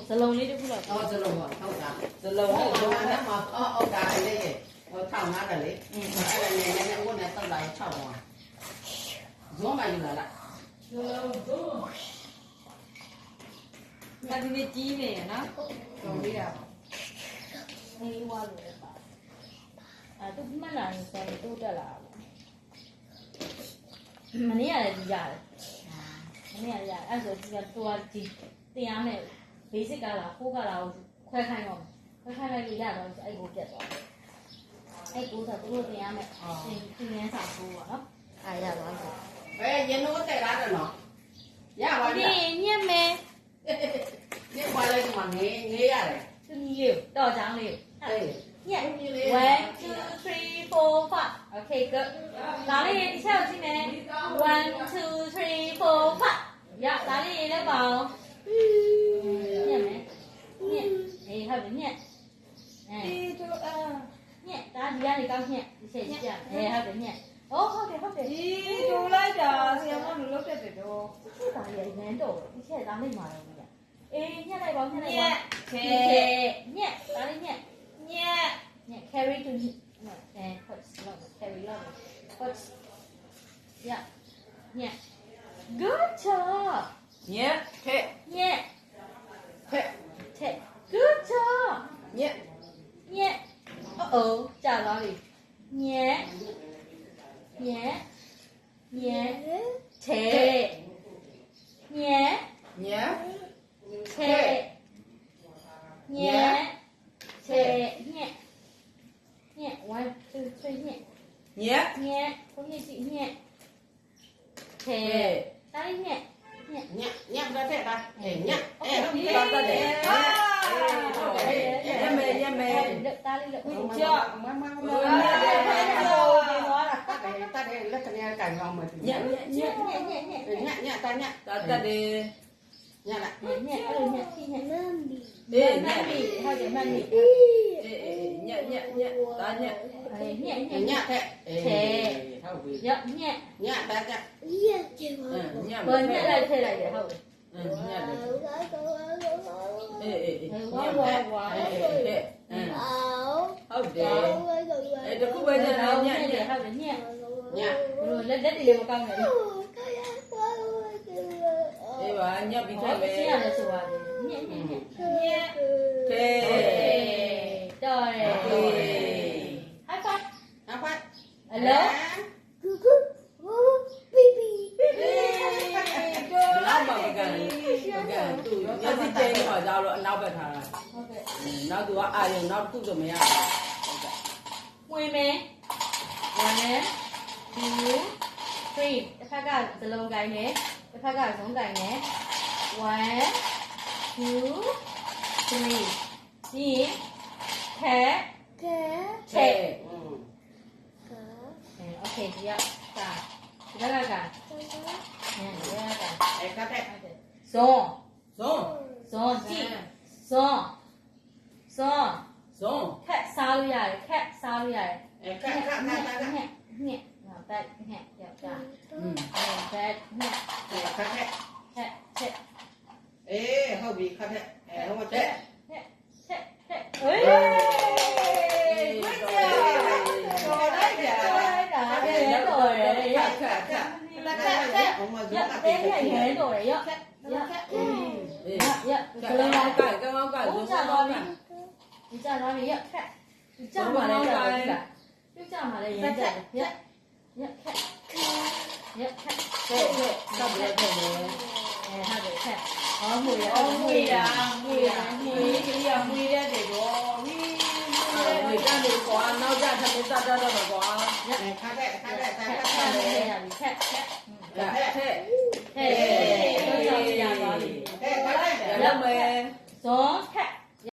စလုံးလေးတစ်ခုလောက် စလုံးပါဟုတ်တာစလုံးနဲ့ဒီမှာမှာအော်ဒါလေးထောက်ငါးတယ်လေအဲ့ဒါနဲ့လည်းဝတ်နဲ့တောက်လိုက်6ပါဇွန်မိုင်းလာလားဒါဒီနေ့ကြီးနေရနော် တော်လေးရအေးဝါလို့ပါသူမှတ်လာရင်ဆက်တိုးတက်လာမနေ့ကလည်းရတယ်မနေ့ကရတယ်အဲ့ဆိုဒီကတော်ဒီတင်ရမယ် basic ကလား4ကလားခွဲခိုင်းတော့ခွဲခိုင်းလိုက်လို့ရတော့အဲ့ကိုပြတ်သွားအဲ့ကိုဆိုသူတို့တင်ရမယ်သင်ငန်းစာ4ပေါ့နော်အားရသွားတယ်ရင်တော့တက်လာတယ်နော်ရပါပြီညက်မယ်ညက်ပါလိုက်ဒီမှာငေးရတယ်သူကြီးလေးတော့ချောင်းလေးညက်1 2 3 4 5 okay good ဒါလေးတစ်ချက်ကြည့်မယ်1 2 3 4 5ရဒါလေးလည်းပါအောင်ညက်မယ်ညက်အေးဟုတ်တယ်ညက်ညက်ဒါဒီကနေကောက်ညက်ဒီချက်ကြည့်အေးဟုတ်တယ်ညက်ဟုတ်တယ်ဒီဒိုလိုက်တာဆရာမတို့လုပ်တတ်တယ်တော့ဒီဒါရရမ်းတော့ဒီချက်သားလိုက်မှာတော့ညက်အေးညက်လိုက်ပါညက်လိုက်ပါညက်ဒါလေးညက်carry to carry love but yeah good job ညက်ထက်good job ညက်ကြာသွားပြီညက်ထဲညက်1 2 3ညက်ဘုန်းကြီးကြည့်ညက်ထဲဒါလေးညက်ဒါထက်ပါညက်ဟုတ်ပါတော့တယ်ရမယ်ဒါလေးလို့ကြောက်မမတတ်တယ်လက်ကနေကန်အောင်မယ်ညက်တာညက်တက်တယ်ညက်လားအဲ့လိုညက်ဖြင်းညက်မှန်ပြီဟုတ်တယ်မှန်ပြီညက်ဒါညက်ညက်ထက်ဟုတ်ပြီညက်ဒါကြဘာညက်လိုက်ထည့်လိုက်တယ်ဟုတ်တယ်ညက်တယ်ဝါဟုတ်တယ်တခုပဲညက်ညက်ဟုတ်တယ်ညက်ဘလို့လက်တွေလည်းမကောင်းဘူးအေးပါညက်ပြီးထွက်မယ်ရှင်းရတယ်ဆိုပါတယ်ညက်ထဲတော်တယ် high five hello နောက်ပါကန်သူမျက်စိကျင်းတော့ကြောက်လို့အနောက်ဘက်ထားတာဟုတ်ကဲ့နောက်သူကအာရုံနောက်ခုတော့မရဘူးဝင်မယ်1 2 3တစ်ဖက်ကဇလုံးကိုင်းတယ်တစ်ဖက်ကဇုံးကိုင်းတယ်1 2 3ဒီထက်โอเคဒီကဒါဒီကကခတ်တဲ့ဇွန်ကြည့်ဇွန်ခက်စားလို့ရတယ်ခက်စားလို့ရတယ်ခတ်ညက်နောက်တက်ညက်ယောက်ျားဘက်ညက်ခတ်တဲ့အေးဟုတ်ပြီခတ်တဲ့ဟိုမှာတဲ့ဟေးတော်လိုက်တာခတ်ဟိုမှာဇုံးကတေးရဲတော်ရရကလေးလိုက်ကောင်းဇုံးကကြာသွားပြီရခက်ကြာမှလည်းကြာမှလည်းရကြရတော့ဘယ်လိုလဲဟာတယ်ခက်မွေရကလေးကမွေတဲ့တေတော့ ကွာနောက်ကြသမီးတတ်တော့ကွာ ခါတဲ့ခါတဲ့ခါ ခက် တဲ့ ခက်ရပြီခက်ခက် ထက် ဟေးတော့ရပါပြီ ခါတဲ့ ရမယ် ဇွန်ခက်